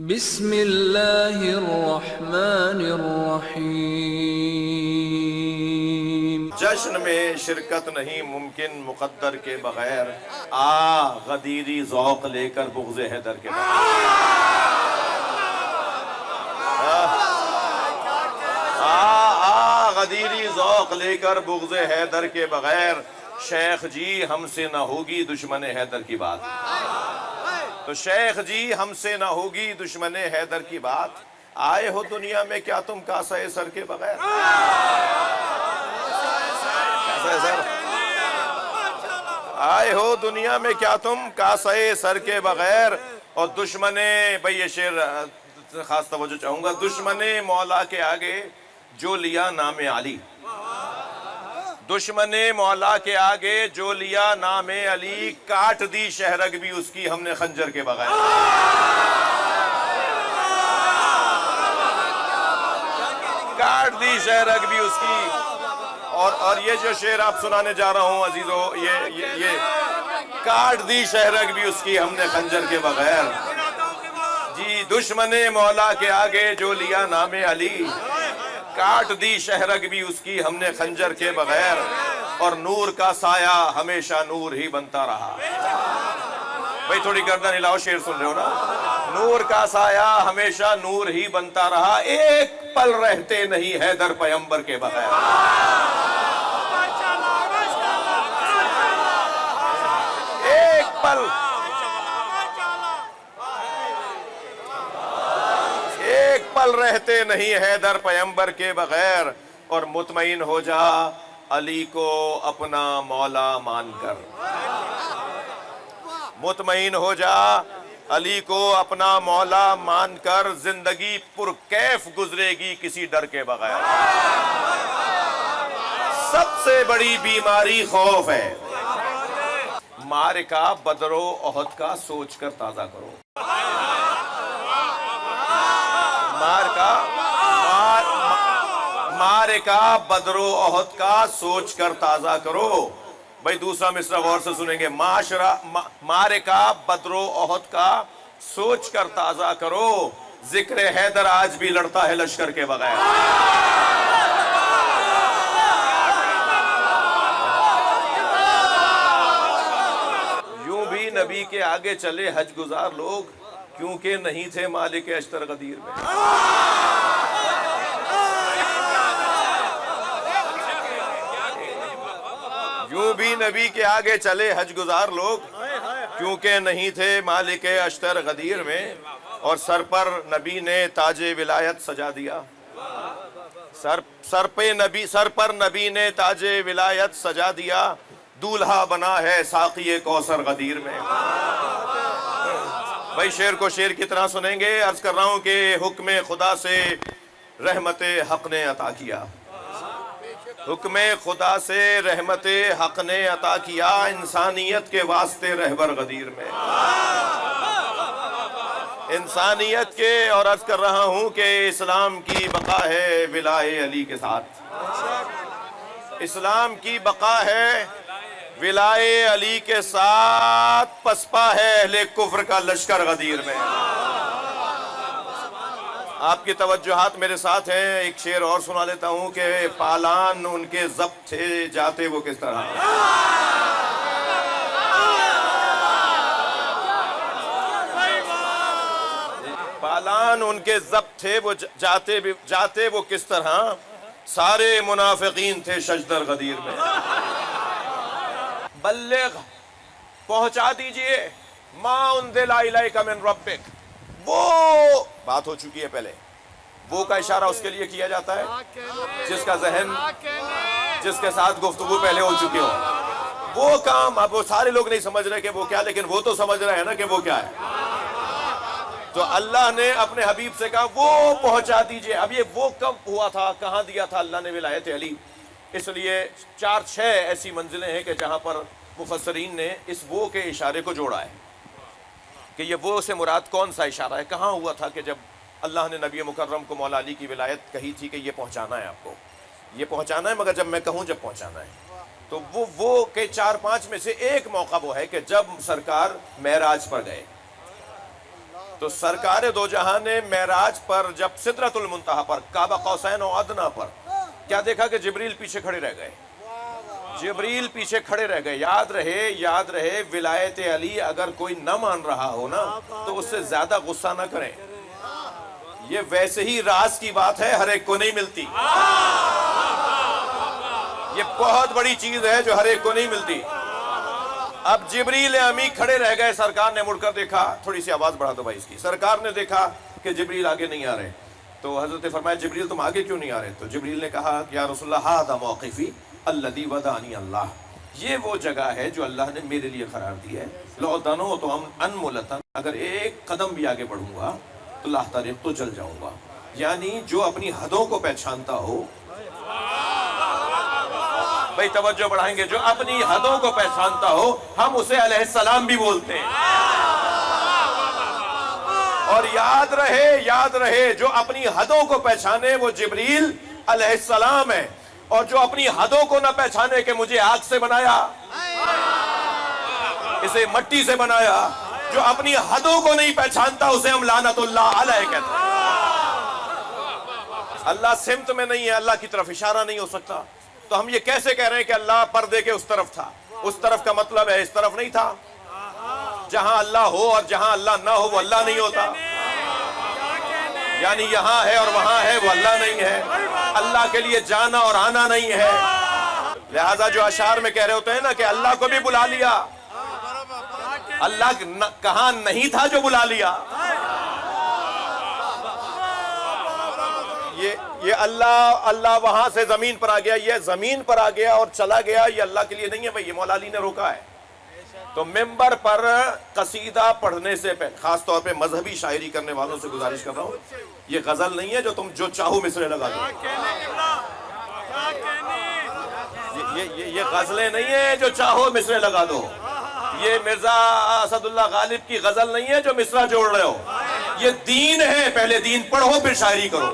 بسم اللہ الرحمن الرحیم۔ جشن میں شرکت نہیں ممکن مقدر کے بغیر، غدیری ذوق لے کر بغض حیدر کے بغیر۔ غدیری ذوق لے کر بغض حیدر کے بغیر، شیخ جی ہم سے نہ ہوگی دشمن حیدر کی بات۔ تو شیخ جی ہم سے نہ ہوگی دشمن حیدر کی بات، آئے ہو دنیا میں کیا تم کاسہ سر کے بغیر؟ آئے ہو دنیا میں کیا تم کاسہ سر کے بغیر؟ اور دشمن، بھئی یہ شعر خاص توجہ چاہوں گا، دشمن مولا کے آگے جو لیا نام علی، دشمن مولا کے آگے جو لیا نام علی، کاٹ دی شہرگ بھی اس کی ہم نے خنجر کے بغیر۔ کاٹ دی شہرگ بھی اس کی، اور یہ جو شعر آپ سنانے جا رہا ہوں عزیزو، یہ کاٹ دی شہرگ بھی اس کی ہم نے خنجر کے بغیر۔ جی دشمن مولا کے آگے جو لیا نام علی، کاٹ دی شہرگ بھی اس کی ہم نے خنجر کے بغیر، اور نور کا سایہ ہمیشہ نور ہی بنتا رہا۔ بھئی تھوڑی گردن ہلاؤ، شعر سن رہے ہو نا؟ نور کا سایہ ہمیشہ نور ہی بنتا رہا، ایک پل رہتے نہیں حیدر پیغمبر کے بغیر۔ ایک پل رہتے نہیں حیدر پیغمبر کے بغیر، اور مطمئن ہو جا علی کو اپنا مولا مان کر، مطمئن ہو جا علی کو اپنا مولا مان کر، زندگی پر کیف گزرے گی کسی ڈر کے بغیر۔ سب سے بڑی بیماری خوف ہے، معرکہ بدر و احد کا سوچ کر تازہ کرو۔ معرکہ بدر و احد کا سوچ کر تازہ کرو۔ بھئی دوسرا مصرع غور سے سنیں گے، معرکہ بدر و احد کا سوچ کر تازہ کرو، ذکر حیدر آج بھی لڑتا ہے لشکر کے بغیر۔ یوں بھی نبی کے آگے چلے حج گزار لوگ، کیونکہ نہیں تھے مالک اشتر غدیر میں۔ یوں بھی نبی کے آگے چلے حج گزار لوگ، کیونکہ نہیں تھے مالک اشتر غدیر میں، اور سر پر نبی نے تاج ولایت سجا دیا، سر پر نبی نے تاج ولایت سجا دیا، دولہا بنا ہے ساقی کوثر غدیر میں۔ بھائی شعر کو شعر کی طرح سنیں گے، عرض کر رہا ہوں کہ حکم خدا سے رحمت حق نے عطا کیا، حکم خدا سے رحمت حق نے عطا کیا، انسانیت کے واسطے رہبر غدیر میں، انسانیت کے، اور عرض کر رہا ہوں کہ اسلام کی بقا ہے ولائے علی کے ساتھ، اسلام کی بقا ہے ولائے علی کے ساتھ، پسپا ہے اہل کفر کا لشکر غدیر میں۔ آپ کی توجہات میرے ساتھ ہیں، ایک شعر اور سنا لیتا ہوں کہ پالان ان کے ضبط تھے جاتے وہ کس طرح، پالان ان کے ضبط تھے وہ جاتے وہ کس طرح، سارے منافقین تھے شجدر غدیر میں۔ بلغ پہنچا دیجئے ما انزل الیک من ربک، وہ بات ہو چکی ہے پہلے، وہ کا اشارہ اس کے لیے کیا جاتا ہے جس کا ذہن، جس کے ساتھ گفتگو پہلے ہو چکی ہو، وہ کام اب وہ سارے لوگ نہیں سمجھ رہے کہ وہ کیا، لیکن وہ تو سمجھ رہے ہیں نا کہ وہ کیا ہے۔ تو اللہ نے اپنے حبیب سے کہا وہ پہنچا دیجئے۔ اب یہ وہ کب ہوا تھا، کہاں دیا تھا اللہ نے ولایت علی؟ اس لیے 4-6 ایسی منزلیں ہیں کہ جہاں پر مفسرین نے اس وہ کے اشارے کو جوڑا ہے کہ یہ وہ سے مراد کون سا اشارہ ہے، کہاں ہوا تھا کہ جب اللہ نے نبی مکرم کو مولا علی کی ولایت کہی تھی کہ یہ پہنچانا ہے، آپ کو یہ پہنچانا ہے، مگر جب میں کہوں جب پہنچانا ہے۔ تو وہ کہ 4-5 میں سے ایک موقع وہ ہے کہ جب سرکار معراج پر گئے، تو سرکار دو جہاں نے معراج پر جب سدرۃ المنتہا پر قاب قوسین و ادنیٰ پر کیا دیکھا کہ جبریل پیچھے کھڑے رہ گئے. جبریل پیچھے کھڑے رہ گئے. یاد رہے ولایت علی اگر کوئی نہ مان رہا ہو نا تو اس سے زیادہ غصہ نہ کریں. یہ ویسے ہی راز کی بات ہے, ہر ایک کو نہیں ملتی. یہ بہت بڑی چیز ہے جو ہر ایک کو نہیں ملتی. اب جبریل امی کھڑے رہ گئے. سرکار نے مڑ کر دیکھا, تھوڑی سی آواز بڑھا دو بھائی اس کی. سرکار نے دیکھا کہ جبریل آگے نہیں آ رہے, تو حضرت نے فرمایا جبریل تم آگے کیوں نہیں آ رہے؟ تو جبریل نے کہا یا رسول اللہ ھذا موقفی الذی ودعنی اللہ, یہ وہ جگہ ہے جو اللہ نے میرے لیے قرار دی ہے. لو دنو تو ہم انملتن, اگر ایک قدم بھی آگے بڑھوں گا تو لاہ طریق تو چل جاؤں گا. یعنی جو اپنی حدوں کو پہچانتا ہو, بھئی توجہ بڑھائیں گے, جو اپنی حدوں کو پہچانتا ہو ہم اسے علیہ السلام بھی بولتے ہیں. اور یاد رہے جو اپنی حدوں کو پہچانے وہ جبریل علیہ السلام ہے, اور جو اپنی حدوں کو نہ پہچانے کہ مجھے آگ سے بنایا, اسے مٹی سے بنایا, جو اپنی حدوں کو نہیں پہچانتا اسے ہم لعنت اللہ علیہ کہتے ہیں. اللہ سمت میں نہیں ہے, اللہ کی طرف اشارہ نہیں ہو سکتا. تو ہم یہ کیسے کہہ رہے ہیں کہ اللہ پردے کے اس طرف تھا؟ اس طرف کا مطلب ہے اس طرف نہیں تھا. جہاں اللہ ہو اور جہاں اللہ نہ ہو وہ اللہ نہیں ہوتا. یعنی یہاں ہے اور وہاں ہے وہ اللہ نہیں ہے. اللہ کے لیے جانا اور آنا نہیں ہے. لہذا جو اشعار میں کہہ رہے ہوتے ہیں نا کہ اللہ کو بھی بلا لیا, اللہ کہاں نہیں تھا جو بلا لیا. یہ اللہ وہاں سے زمین پر آ گیا, یہ زمین پر آ گیا اور چلا گیا, یہ اللہ کے لیے نہیں ہے بھائی, یہ مولا علی نے روکا ہے. تو ممبر پر قصیدہ پڑھنے سے پہلے خاص طور پہ مذہبی شاعری کرنے والوں سے گزارش کر رہا ہوں, یہ غزل نہیں ہے جو تم جو چاہو مصرے لگا دو. یہ غزلیں نہیں ہیں جو چاہو مصرے لگا دو. یہ مرزا اسد اللہ غالب کی غزل نہیں ہے جو مصرع جوڑ رہے ہو. یہ دین ہے, پہلے دین پڑھو پھر شاعری کرو.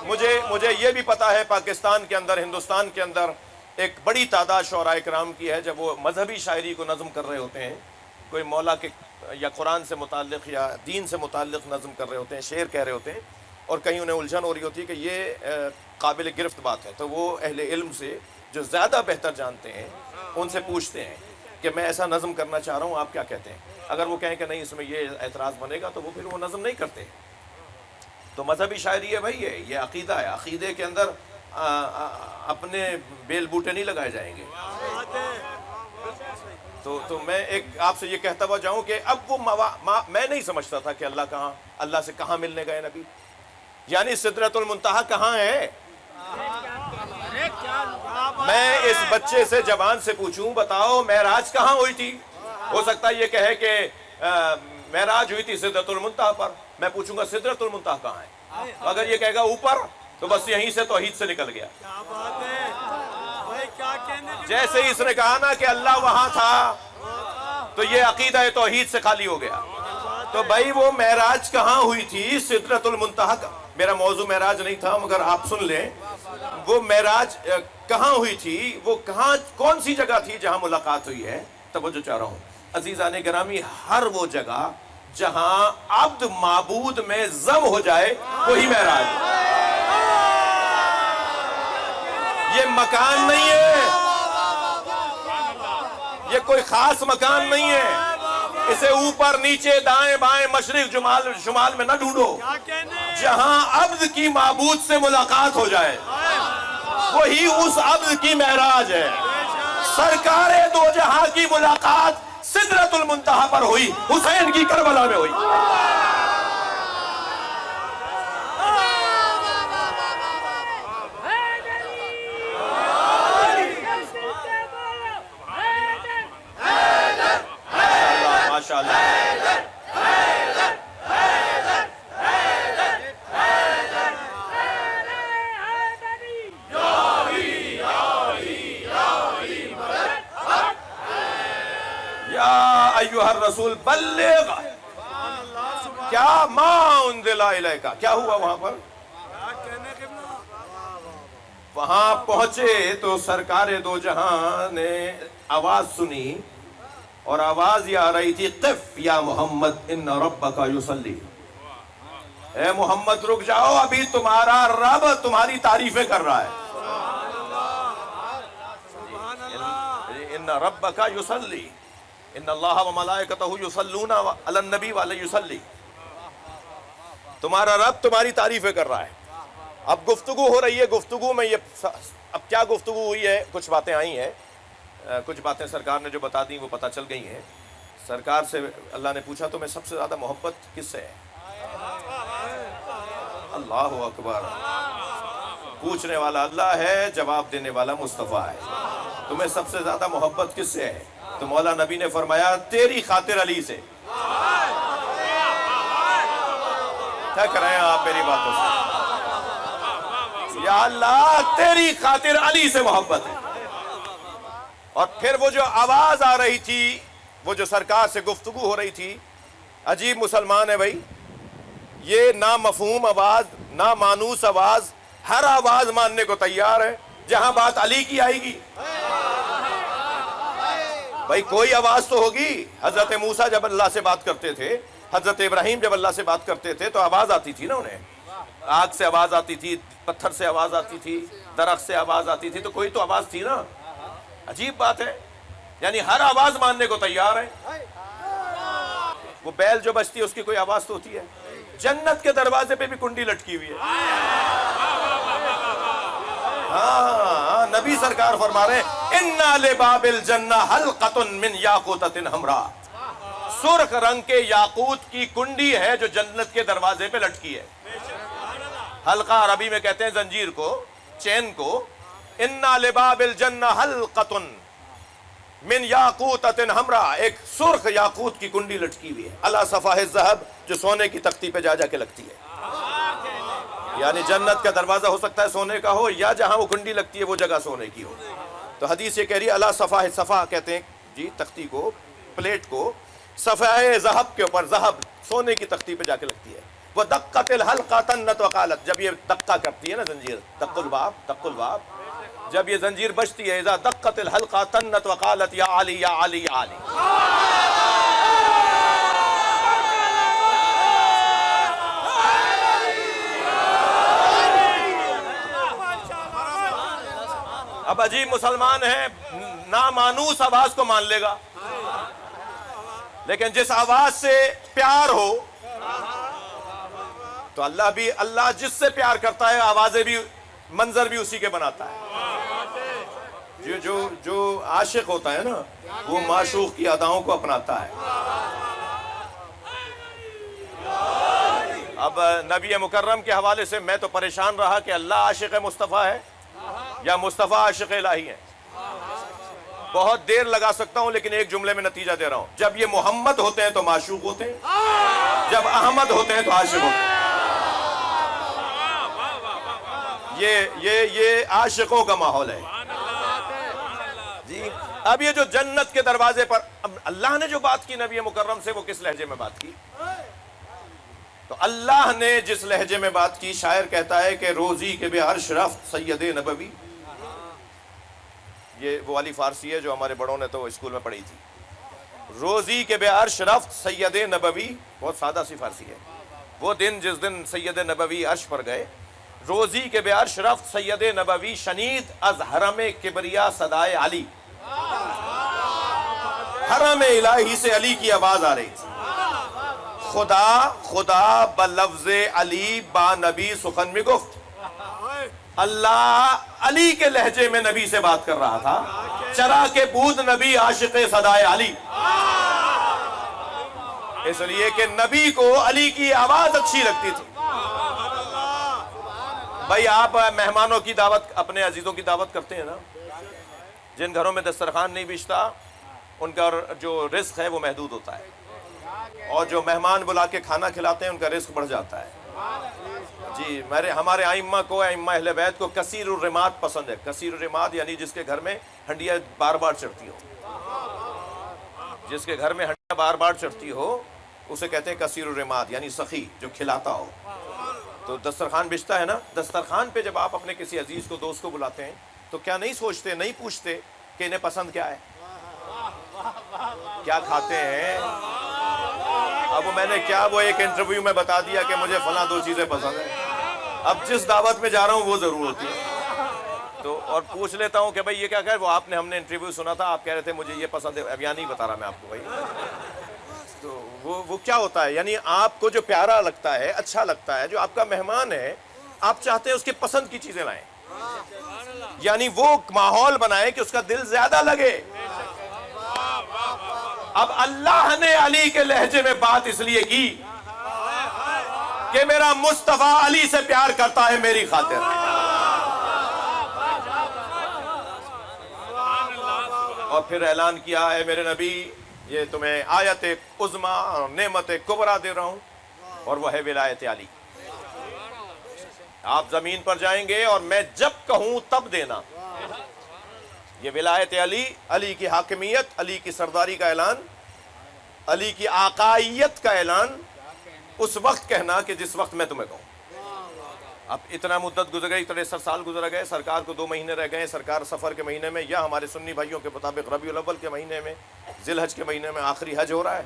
مجھے یہ بھی پتا ہے پاکستان کے اندر, ہندوستان کے اندر ایک بڑی تعداد شعراء کرام کی ہے, جب وہ مذہبی شاعری کو نظم کر رہے ہوتے ہیں, کوئی مولا کے یا قرآن سے متعلق یا دین سے متعلق نظم کر رہے ہوتے ہیں, شعر کہہ رہے ہوتے ہیں, اور کہیں انہیں الجھن ہو رہی ہوتی ہے کہ یہ قابل گرفت بات ہے, تو وہ اہل علم سے جو زیادہ بہتر جانتے ہیں ان سے پوچھتے ہیں کہ میں ایسا نظم کرنا چاہ رہا ہوں, آپ کیا کہتے ہیں؟ اگر وہ کہیں کہ نہیں اس میں یہ اعتراض بنے گا تو وہ پھر وہ نظم نہیں کرتے. تو مذہبی شاعری ہے بھائی, یہ عقیدہ ہے. عقیدے کے اندر اپنے بیل بوٹے نہیں لگائے جائیں گے. تو میں ایک آپ سے یہ کہتا ہوا جاؤں کہ اب وہ میں نہیں سمجھتا تھا کہ اللہ سے کہاں ملنے گئے نبی. یعنی سدرۃ المنتہا کہاں ہے؟ میں اس بچے سے جوان سے پوچھوں بتاؤ معراج کہاں ہوئی تھی؟ ہو سکتا ہے یہ کہے کہ معراج ہوئی تھی سدرۃ المنتہا پر. میں پوچھوں گا سدرۃ المنتہا کہاں ہے؟ اگر یہ کہے گا اوپر تو بس یہیں سے توحید سے نکل گیا. جیسے ہی اس نے کہا نا کہ اللہ وہاں تھا تو یہ عقیدہ توحید سے خالی ہو گیا. تو بھائی وہ معراج کہاں ہوئی تھی؟ سدرۃ المنتہا کا. میرا موضوع معراج نہیں تھا مگر آپ سن لیں, وہ معراج کہاں ہوئی تھی, وہ کہاں کون سی جگہ تھی جہاں ملاقات ہوئی ہے؟ توجہ چاہ رہا ہوں عزیزان گرامی, ہر وہ جگہ جہاں عبد معبود میں ضم ہو جائے وہی معراج. یہ مکان نہیں ہے, یہ کوئی خاص مکان نہیں ہے. اسے اوپر نیچے دائیں بائیں مشرق شمال میں نہ ڈھونڈو. جہاں عبد کی معبود سے ملاقات ہو جائے وہی اس عبد کی معراج ہے. سرکار دو جہاں کی ملاقات سدرۃ المنتہا پر ہوئی, حسین کی کربلا میں ہوئی. ماشاءاللہ. ایھا الرسول بلغ, کیا ما انزل الیک, کیا ہوا وہاں پر؟ وہاں پہنچے تو سرکار دو جہاں نے آواز سنی اور آواز یہ آ رہی تھی قف یا محمد ان ربک یصلی، اے محمد رک جاؤ، ابھی تمہارا رب تمہاری تعریفیں کر رہا ہے. ان ربک یصلی ان اللہ وملائکتہ یصلون علی النبی وعلیہ یصلی، تمہارا رب تمہاری تعریفیں کر رہا ہے. اب گفتگو ہو رہی ہے، گفتگو میں یہ اب کیا گفتگو ہوئی ہے، کچھ باتیں آئی ہیں، کچھ باتیں سرکار نے جو بتا دیں وہ پتہ چل گئی ہیں. سرکار سے اللہ نے پوچھا تمہیں سب سے زیادہ محبت کس سے ہے؟ اللہ اکبر. پوچھنے والا اللہ ہے، جواب دینے والا مصطفیٰ ہے. تمہیں سب سے زیادہ محبت کس سے ہے؟ تو مولا نبی نے فرمایا تیری خاطر علی سے. تھک رہے ہیں آپ میری باتوں سے؟ یا اللہ تیری خاطر علی سے محبت ہے. اور پھر وہ جو آواز آ رہی تھی، وہ جو سرکار سے گفتگو ہو رہی تھی، عجیب مسلمان ہے بھائی، یہ نامفہوم آواز، نامانوس آواز، ہر آواز ماننے کو تیار ہے جہاں بات علی کی آئے گی. بھائی کوئی آواز تو ہوگی. حضرت موسیٰ جب اللہ سے بات کرتے تھے، حضرت ابراہیم جب اللہ سے بات کرتے تھے تو آواز آتی تھی نا انہیں، آگ سے آواز آتی تھی، پتھر سے آواز آتی تھی، درخت سے آواز آتی تھی، تو کوئی تو آواز تھی نا. عجیب بات ہے، یعنی ہر آواز ماننے کو تیار ہے. وہ بیل جو بجتی ہے اس کی کوئی آواز تو ہوتی ہے. جنت کے دروازے پہ بھی کنڈی لٹکی ہوئی ہے. ہاں نبی سرکار فرما رہے ہیں اِنَّا لِبَابِ الْجَنَّةِ حَلْقَةٌ مِّن یاقوتۃ حمراء، سرخ رنگ کے یاقوت کی کنڈی ہے جو جنت کے دروازے پہ لٹکی ہے. حلقہ عربی میں کہتے ہیں زنجیر کو، چین کو. اِنَّا لِبَابِ الْجَنَّةِ حَلْقَةٌ من یاقوتۃ حمراء، ایک سرخ یاقوت کی کنڈی لٹکی ہوئی ہے. علی صفاح الذہب، جو سونے کی تختی پہ جا جا کے لگتی ہے. یعنی جنت کا دروازہ ہو سکتا ہے سونے کا ہو، یا جہاں وہ کنڈی لگتی ہے وہ جگہ سونے کی ہو. تو حدیث یہ کہہ رہی ہے علی صفاح، صفا کہتے ہیں جی تختی کو، پلیٹ کو، صفحہ ذہب کے اوپر، ذہب سونے کی تختی پہ جا کے لگتی ہے. وہ دقت الحلقہ تنت وقالت، جب یہ دقہ کرتی ہے نا زنجیر، دق الباب، دق الباب، جب یہ زنجیر بجتی ہے، اذا دقت الحلقہ تنت وقالت یا علی یا علی یا علی. اب عجیب مسلمان ہے، نامانوس آواز کو مان لے گا، لیکن جس آواز سے پیار ہو تو اللہ جس سے پیار کرتا ہے آوازیں بھی، منظر بھی اسی کے بناتا ہے. جو عاشق ہوتا ہے نا وہ معشوق کی اداؤں کو اپناتا ہے. اب نبی مکرم کے حوالے سے میں تو پریشان رہا کہ اللہ عاشق مصطفیٰ ہے یا مصطفیٰ عاشق الہی ہے. بہت دیر لگا سکتا ہوں لیکن ایک جملے میں نتیجہ دے رہا ہوں. جب یہ محمد ہوتے ہیں تو معشوق ہوتے ہیں، جب احمد ہوتے ہیں تو عاشق ہوتے ہیں. یہ عاشقوں کا ماحول ہے جی. اب یہ جو جنت کے دروازے پر اب اللہ نے جو بات کی نبی مکرم سے، وہ کس لہجے میں بات کی؟ تو اللہ نے جس لہجے میں بات کی، شاعر کہتا ہے کہ روزی کے بے عرش رفت سید نبوی. یہ وہ والی فارسی ہے جو ہمارے بڑوں نے تو اسکول میں پڑھی تھی. روزی کے بے عرش رفت سید نبوی، بہت سادہ سی فارسی ہے. وہ دن جس دن سید نبوی عرش پر گئے، روزی کے بے عرش رفت سید نبوی شنید از حرم کبریا صدائے علی. حرم الہی سے علی کی آواز آ رہی تھی. خدا بلفظ علی با نبی سخن میں گفت. اللہ علی کے لہجے میں نبی سے بات کر رہا تھا. چرا کے بود نبی عاشق صدائے علی، اس لیے کہ نبی کو علی کی آواز اچھی لگتی تھی. بھائی آپ مہمانوں کی دعوت، اپنے عزیزوں کی دعوت کرتے ہیں نا، جن گھروں میں دسترخوان نہیں بچھتا ان کا جو رزق ہے وہ محدود ہوتا ہے، اور جو مہمان بلا کے کھانا کھلاتے ہیں ان کا رزق بڑھ جاتا ہے. جی ہمارے ائمہ کو، ائمہ اہل بیت کو کثیر الرماد پسند ہے. کثیر الرماد یعنی جس کے گھر میں ہنڈیاں بار بار چڑھتی ہو، جس کے گھر میں ہنڈیاں بار بار چڑھتی ہو اسے کہتے ہیں کثیر الرماد، یعنی سخی، جو کھلاتا ہو. تو دسترخوان بچھتا ہے نا، دسترخوان پہ جب آپ اپنے کسی عزیز کو، دوست کو بلاتے ہیں تو کیا نہیں سوچتے، نہیں پوچھتے کہ انہیں پسند کیا ہے؟ کیا کھاتے ہیں؟ اب میں نے کیا وہ ایک انٹرویو میں بتا دیا کہ مجھے فلاں 2 چیزیں پسند ہیں، اب جس دعوت میں جا رہا ہوں وہ ضرور ہوتی ہے، تو اور پوچھ لیتا ہوں کہ بھائی یہ کیا کہہ، وہ آپ نے ہم نے انٹرویو سنا تھا، آپ کہہ رہے تھے مجھے یہ پسند ہے، اب یہاں نہیں بتا رہا میں آپ کو بھائی. تو وہ کیا ہوتا ہے، یعنی آپ کو جو پیارا لگتا ہے، اچھا لگتا ہے، جو آپ کا مہمان ہے، آپ چاہتے ہیں اس کے پسند کی چیزیں لائیں، یعنی وہ ماحول بنائیں کہ اس کا دل زیادہ لگے. اب اللہ نے علی کے لہجے میں بات اس لیے کی کہ میرا مصطفیٰ علی سے پیار کرتا ہے میری خاطر. اور پھر اعلان کیا ہے میرے نبی یہ تمہیں آیت عظمی اور نعمت کبریٰ دے رہا ہوں، اور وہ ہے ولایت علی. آپ زمین پر جائیں گے اور میں جب کہوں تب دینا. یہ ولایت علی، علی کی حاکمیت، علی کی سرداری کا اعلان، علی کی آقائیت کا اعلان اس وقت کہنا کہ جس وقت میں تمہیں کہوں. اب اتنا مدت گزر گئی، 63 سال گزر گئے، سرکار کو 2 مہینے رہ گئے. سرکار سفر کے مہینے میں یا ہمارے سنی بھائیوں کے مطابق ربیع الاول کے مہینے میں، ذی الحج کے مہینے میں آخری حج ہو رہا ہے.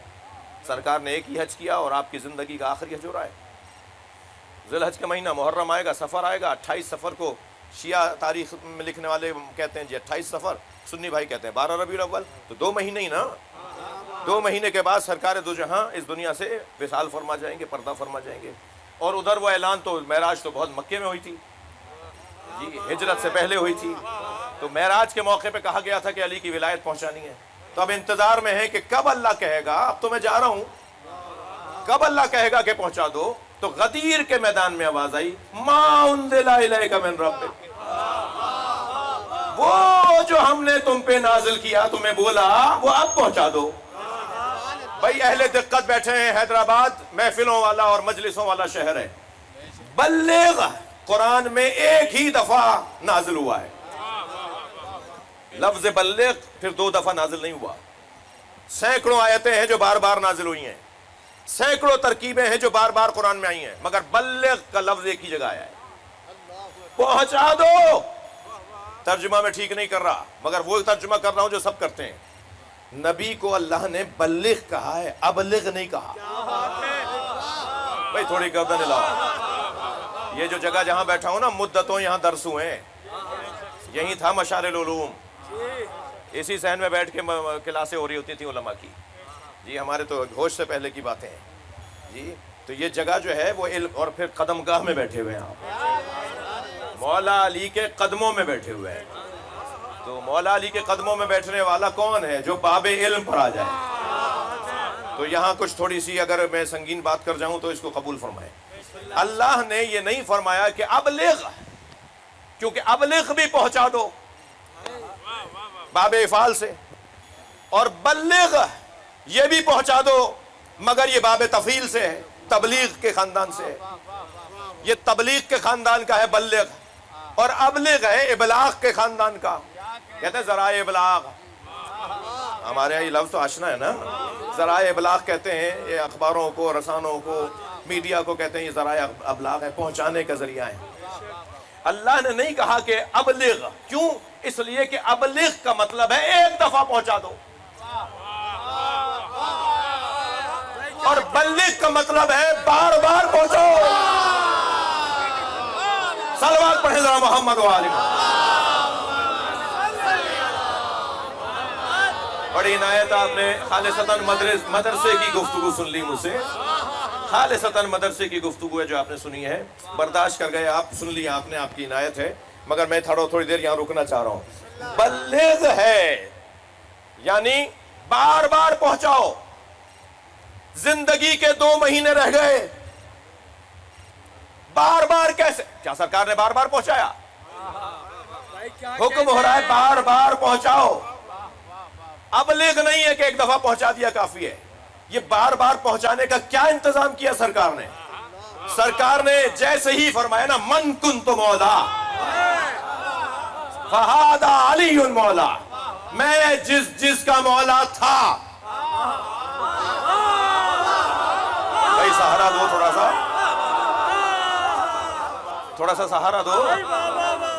سرکار نے ایک ہی حج کیا اور آپ کی زندگی کا آخری حج ہو رہا ہے. ذی الحج کا مہینہ محرم آئے گا، سفر آئے گا. 28 سفر کو شیعہ تاریخ میں لکھنے والے کہتے ہیں جی 28 سفر، سنی بھائی کہتے ہیں 12 ربیع الاول. تو 2 مہینے ہی نا. 2 مہینے کے بعد سرکار دو جہاں اس دنیا سے وصال فرما جائیں گے، پردہ فرما جائیں گے. اور ادھر وہ اعلان تو معراج تو بہت مکے میں ہوئی تھی جی، ہجرت سے پہلے ہوئی تھی. تو معراج کے موقع پہ کہا گیا تھا کہ علی کی ولایت پہنچانی ہے. تو اب انتظار میں ہے کہ کب اللہ کہے گا، اب تو میں جا رہا ہوں، کب اللہ کہے گا کہ پہنچا دو. تو غدیر کے میدان میں آواز آئی، ما انزل الیک من ربک، وہ جو ہم نے تم پہ نازل کیا، تمہیں بولا، وہ اب پہنچا دو. بھائی اہل دقت بیٹھے ہیں، حیدرآباد محفلوں والا اور مجلسوں والا شہر ہے. بلغ قرآن میں ایک ہی دفعہ نازل ہوا ہے. لفظ بلغ پھر 2 دفعہ نازل نہیں ہوا. سینکڑوں آیتیں ہیں جو بار بار نازل ہوئی ہیں، سینکڑوں ترکیبیں ہیں جو بار بار قرآن میں آئی ہیں، مگر بلغ کا لفظ ایک ہی جگہ آیا ہے. پہنچا دو. ترجمہ میں ٹھیک نہیں کر رہا، مگر وہ ترجمہ کر رہا ہوں جو سب کرتے ہیں. نبی کو اللہ نے بلغ کہا ہے، ابلغ نہیں کہا. بھائی تھوڑی گردن ہلاؤ. یہ جو جگہ جہاں بیٹھا ہوں نا، مدتوں یہاں درس ہوئے ہیں. یہی تھا مشار العلوم، اسی صحن میں بیٹھ کے کلاسیں ہو رہی ہوتی تھیں علماء کی جی. ہمارے تو ہوش سے پہلے کی باتیں ہیں جی. تو یہ جگہ جو ہے وہ علم، اور پھر قدم گاہ میں بیٹھے ہوئے ہیں آپ، مولا علی کے قدموں میں بیٹھے ہوئے ہیں. تو مولا علی کے قدموں میں بیٹھنے والا کون ہے؟ جو باب علم پر آ جائے. تو یہاں کچھ تھوڑی سی اگر میں سنگین بات کر جاؤں تو اس کو قبول فرمائیں. اللہ نے یہ نہیں فرمایا کہ ابلغ، کیونکہ ابلغ بھی پہنچا دو باب افعال سے، اور بلغ یہ بھی پہنچا دو، مگر یہ باب تفعیل سے ہے، تبلیغ کے خاندان سے ہے. یہ تبلیغ کے خاندان کا ہے بلغ، اور ابلغ ہے ابلاغ کے خاندان کا. کہتے ہیں ذرائع ابلاغ. ہمارے یہاں یہ لفظ تو آشنا ہے نا، ذرائع ابلاغ کہتے ہیں. یہ اخباروں کو، رسانوں کو، میڈیا کو کہتے ہیں یہ ذرائع ابلاغ ہے، پہنچانے کا ذریعہ ہے. اللہ نے نہیں کہا کہ ابلغ. کیوں؟ اس لیے کہ ابلغ کا مطلب ہے ایک دفعہ پہنچا دو، اور بلغ کا مطلب ہے بار بار پہنچاؤ. صلوات پڑھیں ذرا محمد و آل محمد. بڑی عنایت آپ نے خالصتاً مدرسے کی گفتگو سن لی مجھ سے. خالصتاً مدرسے کی گفتگو ہے جو آپ نے سنی ہے، برداشت کر گئے آپ، سن لی آپ نے، آپ کی عنایت ہے. مگر میں تھوڑی دیر یہاں رکنا چاہ رہا ہوں. بلغ ہے یعنی بار بار پہنچاؤ. زندگی کے 2 مہینے رہ گئے، بار بار کیسے؟ کیا سرکار نے بار بار پہنچایا؟ حکم ہو رہا ہے بار بار پہنچاؤ. ابلغ نہیں ہے کہ ایک دفعہ پہنچا دیا کافی ہے. یہ بار بار پہنچانے کا کیا انتظام کیا سرکار نے؟ سرکار نے جیسے ہی فرمایا نا، من کنت مولا فہذا علی مولا، میں جس کا مولا تھا. بھائی سہارا دو، تھوڑا سا سہارا دو.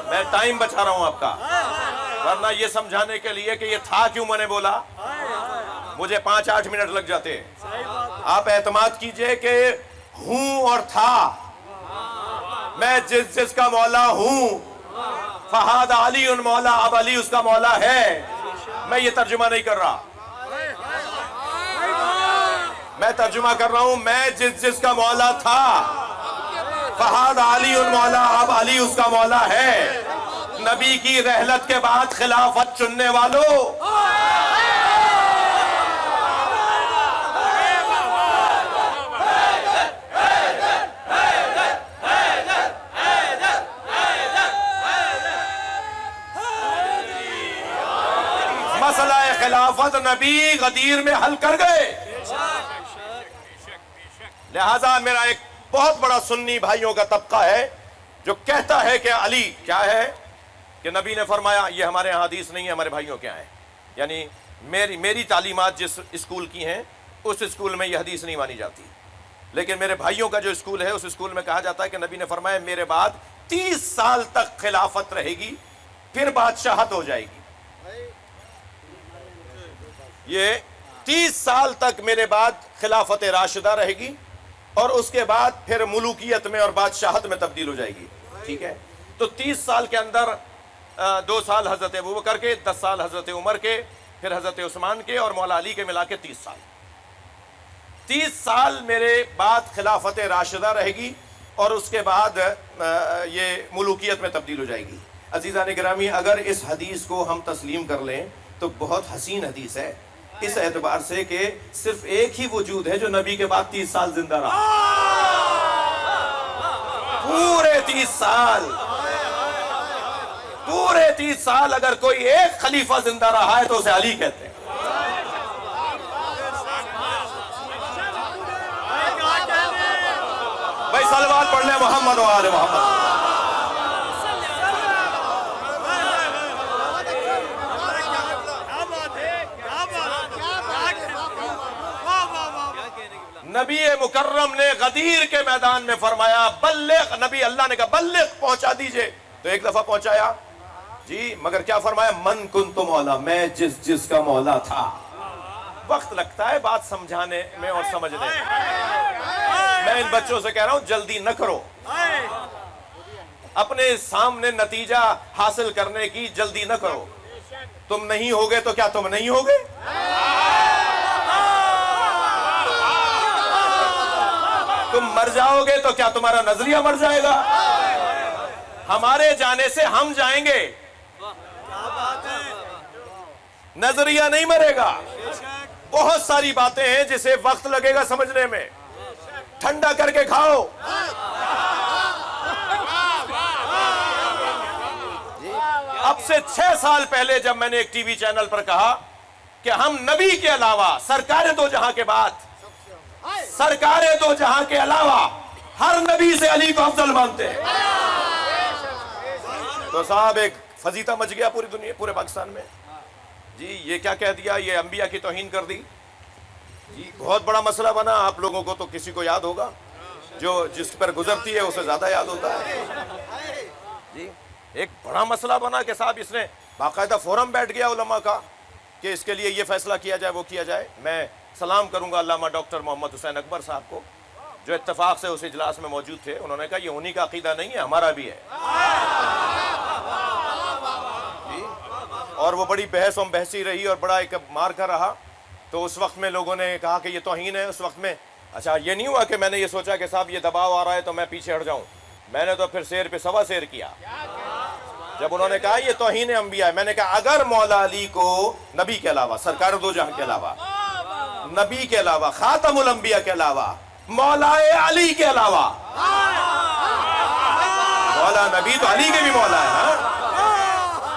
میں ٹائم بچا رہا ہوں آپ کا، ورنہ یہ سمجھانے کے لیے کہ یہ تھا کیوں میں نے بولا. مجھے 5-8 منٹ لگ جاتے ہیں. آپ اعتماد کیجئے کہ ہوں اور تھا، میں جس کا مولا ہوں، فہاد علی ان مولا، اب علی اس کا مولا ہے. میں یہ ترجمہ نہیں کر رہا، میں ترجمہ کر رہا ہوں، میں جس کا مولا تھا، فہاد علی ان مولا، اب علی اس کا مولا ہے. نبی کی رحلت کے بعد خلافت چننے والوں، مسئلہ خلافت نبی غدیر میں حل کر گئے. لہذا میرا ایک بہت بڑا سنی بھائیوں کا طبقہ ہے جو کہتا ہے کہ علی کیا ہے کہ نبی نے فرمایا. یہ ہمارے یہاں حدیث نہیں ہے، ہمارے بھائیوں کے ہیں. یعنی میری تعلیمات جس اسکول کی ہیں اس اسکول میں یہ حدیث نہیں مانی جاتی، لیکن میرے بھائیوں کا جو اسکول ہے اس اسکول میں کہا جاتا ہے کہ نبی نے فرمایا میرے بعد 30 سال تک خلافت رہے گی، پھر بادشاہت ہو جائے گی. یہ 30 سال تک میرے بعد خلافت راشدہ رہے گی اور اس کے بعد پھر ملوکیت میں اور بادشاہت میں تبدیل ہو جائے گی. ٹھیک ہے، تو 30 سال کے اندر 2 سال حضرت ابوبکر کے، 10 سال حضرت عمر کے، پھر حضرت عثمان کے اور مولا علی کے ملا کے 30 سال. 30 سال میرے بعد خلافت راشدہ رہے گی اور اس کے بعد یہ ملوکیت میں تبدیل ہو جائے گی. عزیزان گرامی، اگر اس حدیث کو ہم تسلیم کر لیں تو بہت حسین حدیث ہے، اس اعتبار سے کہ صرف ایک ہی وجود ہے جو نبی کے بعد 30 سال زندہ رہا. پورے 30 سال اگر کوئی ایک خلیفہ زندہ رہا ہے تو اسے علی کہتے ہیں. بھائی صلوات پڑھ لیں محمد و آل محمد. نبی مکرم نے غدیر کے میدان میں فرمایا بلغ، نبی اللہ نے کہا بلغ، پہنچا دیجئے. تو ایک دفعہ پہنچایا جی، مگر کیا فرمایا؟ من کنت مولا، میں جس کا مولا تھا. وقت لگتا ہے بات سمجھانے میں اور سمجھنے میں. میں ان بچوں سے کہہ رہا ہوں جلدی نہ کرو، اپنے سامنے نتیجہ حاصل کرنے کی جلدی نہ کرو. تم نہیں ہوگے تو کیا تم نہیں ہوگے؟ تم مر جاؤ گے تو کیا تمہارا نظریہ مر جائے گا؟ ہمارے جانے سے ہم جائیں گے، نظریہ نہیں مرے گا. بہت ساری باتیں ہیں جسے وقت لگے گا سمجھنے میں، ٹھنڈا کر کے کھاؤ. اب سے 6 سال پہلے جب میں نے ایک ٹی وی چینل پر کہا کہ ہم نبی کے علاوہ سرکار دو جہاں کے بعد، سرکار دو جہاں کے علاوہ ہر نبی سے علی کو افضل مانتے ہیں، تو صاحب ایک فضیحہ مچ گیا پوری دنیا، پورے پاکستان میں. جی یہ کیا کہہ دیا، یہ انبیاء کی توہین کر دی. جی بہت بڑا مسئلہ بنا. آپ لوگوں کو تو کسی کو یاد ہوگا، جو جس پر گزرتی ہے اسے زیادہ یاد ہوتا ہے. جی ایک بڑا مسئلہ بنا کہ صاحب اس نے باقاعدہ فورم بیٹھ گیا علماء کا کہ اس کے لیے یہ فیصلہ کیا جائے، وہ کیا جائے. میں سلام کروں گا علامہ ڈاکٹر محمد حسین اکبر صاحب کو، جو اتفاق سے اس اجلاس میں موجود تھے. انہوں نے کہا یہ انہی کا عقیدہ نہیں ہے، ہمارا بھی ہے. جی اور وہ بڑی بحث و بحثی رہی اور بڑا ایک مار کر رہا. تو اس وقت میں لوگوں نے کہا کہ یہ توہین ہے. اس وقت میں اچھا یہ نہیں ہوا کہ میں نے یہ سوچا کہ صاحب یہ دباؤ آ رہا ہے تو میں پیچھے ہٹ جاؤں. میں نے تو پھر سیر پہ سوا سیر کیا. جب انہوں نے کہا یہ توہین انبیاء ہے، میں نے کہا اگر مولا علی کو نبی کے علاوہ، سرکار دو جہاں کے علاوہ، نبی کے علاوہ، خاتم الانبیاء کے علاوہ، مولا علی کے علاوہ، مولا نبی تو علی کے بھی مولا ہے نا،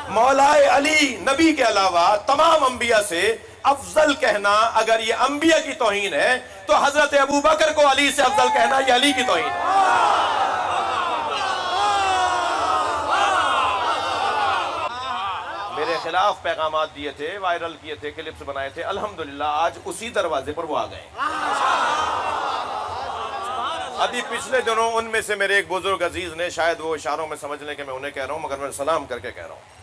مولا علی نبی کے علاوہ تمام انبیاء سے افضل کہنا اگر یہ انبیاء کی توہین ہے تو حضرت ابوبکر کو علی سے افضل کہنا یہ علی کی توہین ہے. میرے خلاف پیغامات دیے تھے، وائرل کیے تھے، کلپس بنائے تھے. الحمدللہ آج اسی دروازے پر وہ آ گئے. ابھی پچھلے دنوں ان میں سے میرے ایک بزرگ عزیز نے، شاید وہ اشاروں میں سمجھ لیں کہ میں انہیں کہہ رہا ہوں مگر میں سلام کر کے کہہ رہا ہوں،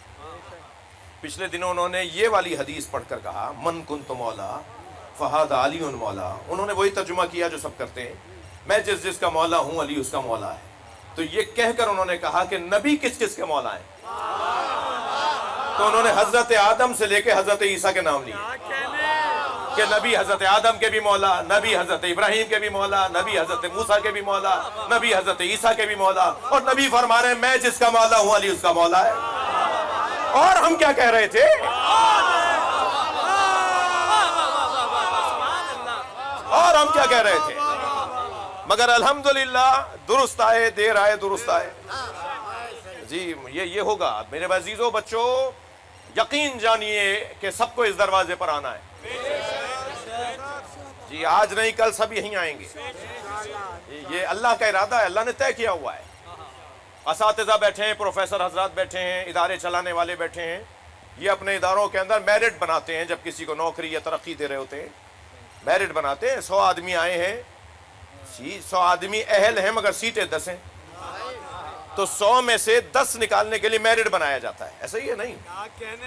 پچھلے دنوں انہوں نے یہ والی حدیث پڑھ کر کہا من کنت مولا فہذا علی مولا. انہوں نے وہی ترجمہ کیا جو سب کرتے ہیں, میں جس کا مولا ہوں علی اس کا مولا ہے. تو یہ کہہ کر انہوں نے کہا کہ نبی کس کس کے مولا ہیں؟ تو انہوں نے حضرت آدم سے لے کے حضرت عیسیٰ کے نام لیے کہ نبی حضرت آدم کے بھی مولا, نبی حضرت ابراہیم کے بھی مولا, نبی حضرت موسیٰ کے بھی مولا, نبی حضرت عیسیٰ کے بھی مولا, اور نبی فرما رہے ہیں میں جس کا مولا ہوں علی اس کا مولا ہے. اور ہم کیا کہہ رہے تھے؟ اور ہم کیا کہہ رہے تھے؟ مگر الحمدللہ درست آئے, دیر آئے درست آئے. جی یہ ہوگا میرے عزیزو بچوں, یقین جانیے کہ سب کو اس دروازے پر آنا ہے. جی آج نہیں کل سب یہیں آئیں گے, یہ اللہ کا ارادہ ہے, اللہ نے طے کیا ہوا ہے. اساتذہ بیٹھے ہیں, پروفیسر حضرات بیٹھے ہیں, ادارے چلانے والے بیٹھے ہیں, یہ اپنے اداروں کے اندر میرٹ بناتے ہیں. جب کسی کو نوکری یا ترقی دے رہے ہوتے ہیں میرٹ بناتے ہیں. 100 آدمی آئے ہیں, 100 آدمی اہل ہیں مگر سیٹیں 10 ہیں, تو 100 میں سے 10 نکالنے کے لیے میرٹ بنایا جاتا ہے. ایسا ہی ہے نہیں,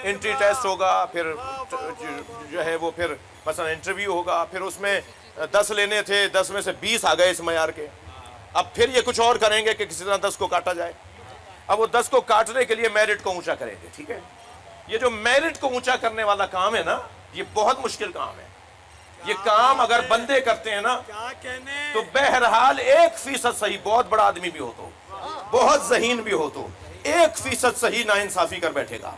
انٹری ٹیسٹ ہوگا, پھر جو ہے وہ پھر مثلا انٹرویو ہوگا, پھر اس میں 10 لینے تھے, 10 میں سے 20 آ گئے اس معیار کے. اب پھر یہ کچھ اور کریں گے کہ کسی طرح 10 کو کاٹا جائے. اب وہ 10 کو کاٹنے کے لیے میرٹ کو اونچا کریں گے. ٹھیک ہے, یہ جو میرٹ کو اونچا کرنے والا کام ہے نا, یہ بہت مشکل کام ہے. یہ کام اگر بندے کرتے ہیں نا تو بہرحال 1% صحیح, بہت بڑا آدمی بھی ہو تو, بہت ذہین بھی ہو تو 1% صحیح ناانصافی کر بیٹھے گا,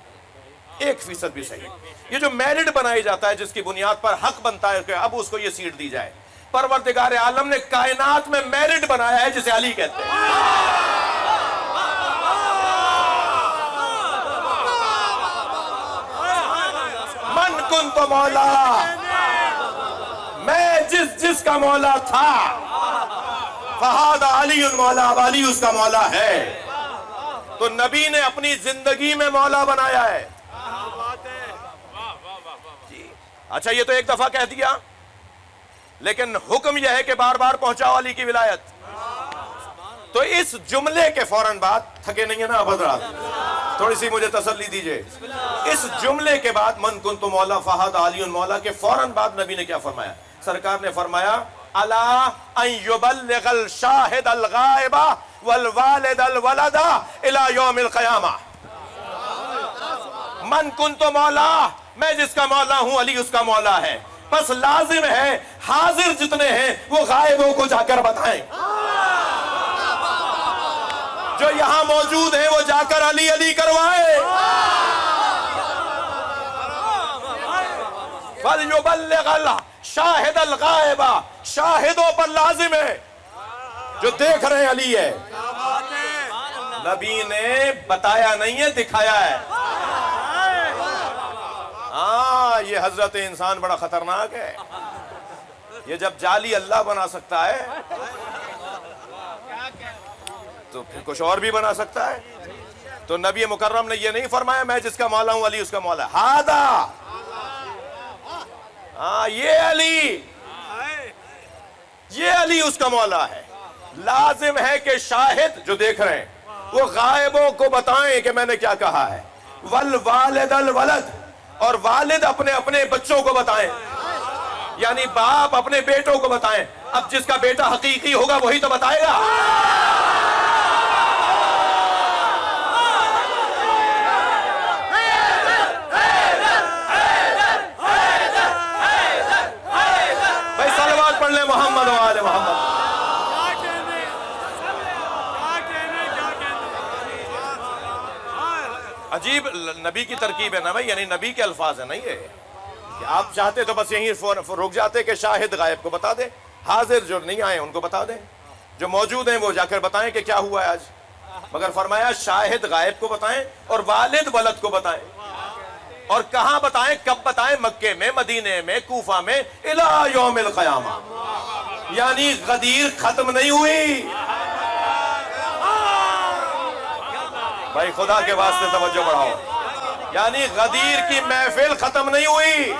1% بھی صحیح. یہ جو میرٹ بنائی جاتا ہے جس کی بنیاد پر حق بنتا ہے کہ اب اس کو یہ سیٹ دی جائے, پروردگار عالم نے کائنات میں میرٹ بنایا ہے جسے علی کہتے ہیں. من کنت مولا, میں جس کا مولا تھا, فہذا علی مولا, اب علی اس کا مولا ہے. تو نبی نے اپنی زندگی میں مولا بنایا ہے. جی اچھا, یہ تو ایک دفعہ کہہ دیا, لیکن حکم یہ ہے کہ بار بار پہنچاؤ علی کی ولایت. تو اس جملے کے فوراً بعد, تھکے نہیں ہیں نا حضرات, تھوڑی سی مجھے تسلی دیجئے, اس جملے کے بعد من کنت مولا فہذا علی مولا کے فوراً بعد نبی نے کیا فرمایا؟ سرکار نے فرمایا الا ان یبلغ الشاہد الغائب والوالد الولد الى یوم القیامہ. من کنت مولا, میں جس کا مولا ہوں علی اس کا مولا ہے. بس لازم ہے حاضر جتنے ہیں وہ غائبوں کو جا کر بتائیں, جو یہاں موجود ہیں وہ جا کر علی علی کروائے. فَلْيُبَلِّغَ الشَّاهِدَ الْغَائِبَ, شاہدوں پر لازم ہے جو دیکھ رہے ہیں علی ہے. نبی نے بتایا نہیں ہے, دکھایا ہے. ہاں یہ حضرت انسان بڑا خطرناک ہے, یہ جب جعلی اللہ بنا سکتا ہے تو پھر کچھ اور بھی بنا سکتا ہے. تو نبی مکرم نے یہ نہیں فرمایا میں جس کا مولا ہوں علی اس کا مولا ہے. ہادا, ہاں یہ علی, یہ علی اس کا مولا ہے. لازم ہے کہ شاہد جو دیکھ رہے ہیں وہ غائبوں کو بتائیں کہ میں نے کیا کہا ہے. والوالد الولد, اور والد اپنے اپنے بچوں کو بتائیں, یعنی باپ اپنے بیٹوں کو بتائیں. اب جس کا بیٹا حقیقی ہوگا وہی تو بتائے گا. بھائی صلوات پڑھ لیں محمد و آل محمد. عجیب نبی کی ترکیب ہے نا بھائی, یعنی نبی کے الفاظ ہیں نا یہ. آپ چاہتے تو بس یہیں رک جاتے کہ شاہد غائب کو بتا دیں, حاضر جو نہیں آئے ان کو بتا دیں, جو موجود ہیں وہ جا کر بتائیں کہ کیا ہوا ہے آج. مگر فرمایا شاہد غائب کو بتائیں اور والد ولد کو بتائیں. اور کہاں بتائیں, کب بتائیں؟ مکے میں, مدینے میں, کوفہ میں, الی یوم القیامہ. یعنی غدیر ختم نہیں ہوئی. بھائی خدا کے واسطے توجہ بڑھاؤ, یعنی غدیر کی محفل ختم نہیں ہوئی.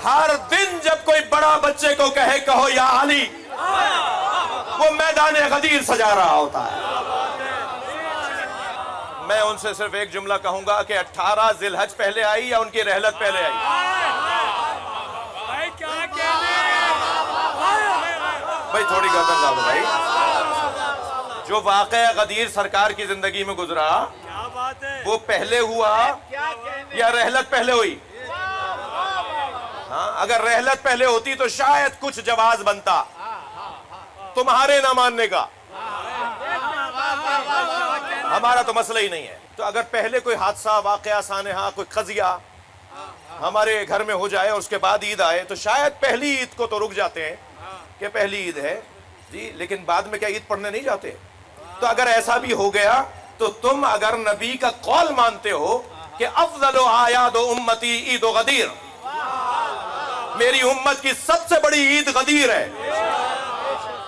ہر دن جب کوئی بڑا بچے کو کہو یا علی, وہ میدان غدیر سجا رہا ہوتا ہے. میں ان سے صرف ایک جملہ کہوں گا کہ 18 ذی الحج پہلے آئی یا ان کی رحلت پہلے آئی؟ بھائی تھوڑی گردن ڈال دو بھائی. جو واقعہ غدیر سرکار کی زندگی میں گزرا وہ پہلے ہوا یا رحلت پہلے ہوئی؟ ہاں اگر رحلت پہلے ہوتی تو شاید کچھ جواز بنتا تمہارے نہ ماننے کا. ہمارا تو مسئلہ ہی نہیں ہے. تو اگر پہلے کوئی حادثہ واقعہ سانحہ کوئی قضیہ ہمارے گھر میں ہو جائے اور اس کے بعد عید آئے تو شاید پہلی عید کو تو رک جاتے ہیں کہ پہلی عید ہے جی, لیکن بعد میں کیا عید پڑھنے نہیں جاتے؟ تو اگر ایسا بھی ہو گیا تو تم اگر نبی کا قول مانتے ہو کہ افضل اعیاد امتی عید غدیر, میری امت کی سب سے بڑی عید غدیر ہے,